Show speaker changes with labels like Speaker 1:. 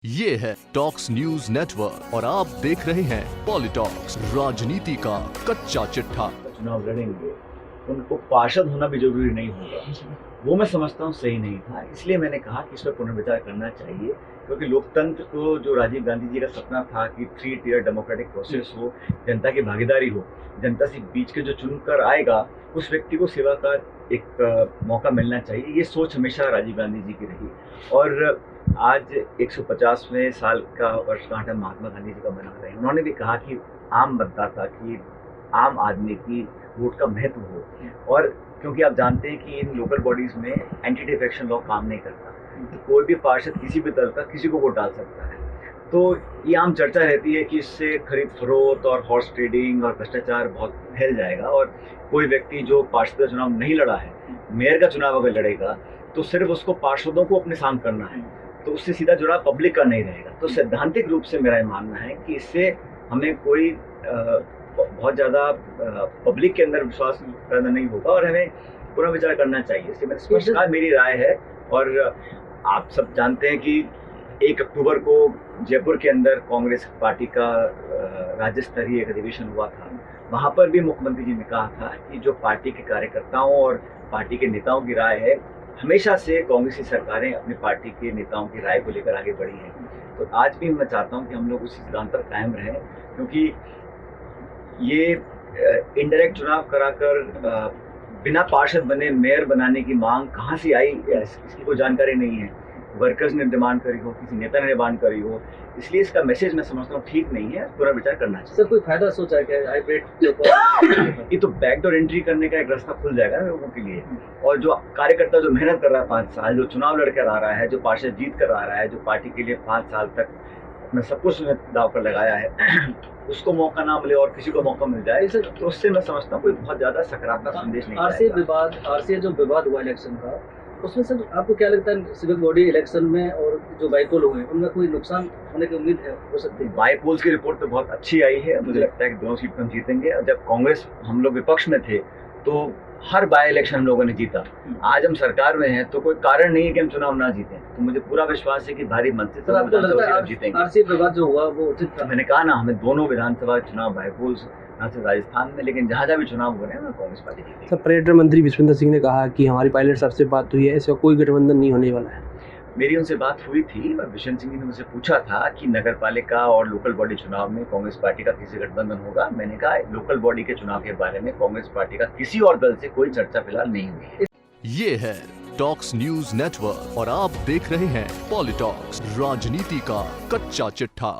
Speaker 1: ये है talks news network और आप देख रहे हैं पॉलिटॉक्स, राजनीति का कच्चा चिट्ठा।
Speaker 2: चुनाव लड़ेंगे उनको पार्षद होना भी जरूरी नहीं होगा, वो मैं समझता हूँ सही नहीं था। इसलिए मैंने कहा कि इस पर पुनर्विचार करना चाहिए, क्योंकि लोकतंत्र को जो राजीव गांधी जी का सपना था कि 3 टियर डेमोक्रेटिक प्रोसेस हो, जनता की भागीदारी हो, जनता से बीच के जो चुनकर आएगा उस व्यक्ति को सेवा का एक मौका मिलना चाहिए। ये सोच हमेशा राजीव गांधी जी की रही। और आज 150वें साल का वर्षगांठ हम महात्मा गांधी जी का मना रहे हैं। उन्होंने भी कहा कि आम मतदाता की, आम आदमी की वोट का महत्व हो। और क्योंकि आप जानते हैं कि इन लोकल बॉडीज में एंटी डिफेक्शन लॉ काम नहीं करता, तो कोई भी पार्षद किसी भी दल का किसी को वोट डाल सकता है। तो ये आम चर्चा रहती है कि इससे खरीद फरोख्त और हॉर्स ट्रेडिंग और भ्रष्टाचार बहुत फैल जाएगा, और कोई व्यक्ति जो पार्षद का चुनाव नहीं लड़ा है, मेयर का चुनाव अगर लड़ेगा तो सिर्फ उसको पार्षदों को अपने साथ करना है, तो उससे सीधा जुड़ाव पब्लिक का नहीं रहेगा। तो सैद्धांतिक रूप से मेरा मानना है कि इससे हमें कोई बहुत ज़्यादा पब्लिक के अंदर विश्वास पैदा नहीं होगा और हमें पुनर्विचार करना चाहिए। इससे मैंने स्पष्ट कहा, मेरी राय है। और आप सब जानते हैं कि 1 अक्टूबर को जयपुर के अंदर कांग्रेस पार्टी का राज्य स्तरीय एक अधिवेशन हुआ था। वहाँ पर भी मुख्यमंत्री जी ने कहा था कि जो पार्टी के कार्यकर्ताओं और पार्टी के नेताओं की राय है, हमेशा से कांग्रेसी सरकारें अपनी पार्टी के नेताओं की राय को लेकर आगे बढ़ी हैं। तो आज भी मैं चाहता हूं कि हम लोग उसी सिद्धांत पर कायम रहें, क्योंकि ये इनडायरेक्ट चुनाव कराकर बिना पार्षद बने मेयर बनाने की मांग कहां से आई, इसकी कोई जानकारी नहीं है। वर्कर्स ने डिमांड करी हो, किसी नेता ने डिमांड करी हो, इसलिए इसका मैसेज मैं समझता हूँ ठीक नहीं है, पूरा विचार करना चाहिए।
Speaker 3: सर, कोई फायदा सोचा है क्या हाइब्रिड?
Speaker 2: ये तो बैकडोर एंट्री करने का एक रास्ता खुल जाएगा ना लोगों के लिए। और जो कार्यकर्ता जो मेहनत कर रहा है 5 साल, जो चुनाव लड़कर आ रहा है, जो पार्षद जीत कर आ रहा है, जो पार्टी के लिए 5 साल तक अपना सब कुछ दाव पर लगाया है, उसको मौका ना मिले और किसी को मौका मिल जाए, तो उससे मैं समझता हूँ कोई बहुत ज्यादा सकारात्मक संदेश नहीं जाएगा।
Speaker 3: आरसीए जो विवाद हुआ इलेक्शन का, उसमें सर आपको क्या लगता है सिविक बॉडी इलेक्शन में और जो बाईपोल हुए उनमें कोई नुकसान होने की उम्मीद हो सकती है?
Speaker 2: बाईपोल्स की रिपोर्ट तो बहुत अच्छी आई है, मुझे लगता है कि दोनों सीट पर हम जीतेंगे। जब कांग्रेस हम लोग विपक्ष में थे तो हर बाई इलेक्शन हम लोगों ने जीता। आज हम सरकार में हैं तो कोई कारण नहीं है कि हम चुनाव ना जीतें। तो मुझे पूरा विश्वास है कि भारी मत से हम जीतेंगे।
Speaker 3: आरसीए विवाद जो हुआ वो उचित था।
Speaker 2: मैंने कहा ना, हमें दोनों विधानसभा चुनाव बाईपोल्स से राजस्थान में, लेकिन जहाँ भी चुनाव हो रहे हैं कांग्रेस पार्टी जीतेगी।
Speaker 4: सर, पर्यटन मंत्री विश्वेंद्र सिंह ने कहा कि हमारी पायलट साहब से बात हुई है, इसका कोई गठबंधन नहीं होने वाला है।
Speaker 2: मेरी उनसे बात हुई थी और विश्वेंद्र सिंह ने मुझसे पूछा था कि नगर पालिका और लोकल बॉडी चुनाव में कांग्रेस पार्टी का किसी गठबंधन होगा। मैंने कहा लोकल बॉडी के चुनाव के बारे में कांग्रेस पार्टी का किसी और दल से कोई चर्चा फिलहाल नहीं हुई है।
Speaker 1: ये है टॉक्स न्यूज नेटवर्क और आप देख रहे हैं पॉलिटॉक्स, राजनीति का कच्चा चिट्ठा।